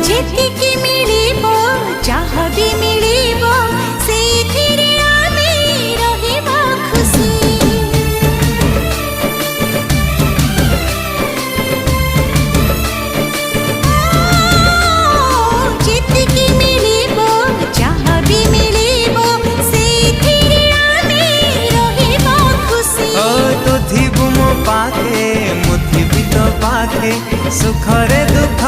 जेतिकी मिलिबो जहाँ भी मिलिबो सेथिरे आमे रहिबा खुशी। जेतिकी मिलिबो जहाँ भी मिलिबो सेथिरे आमे रहिबा खुशी। तू थिबु मो पाखे मु थिबि तो पाखे सुखरे दुख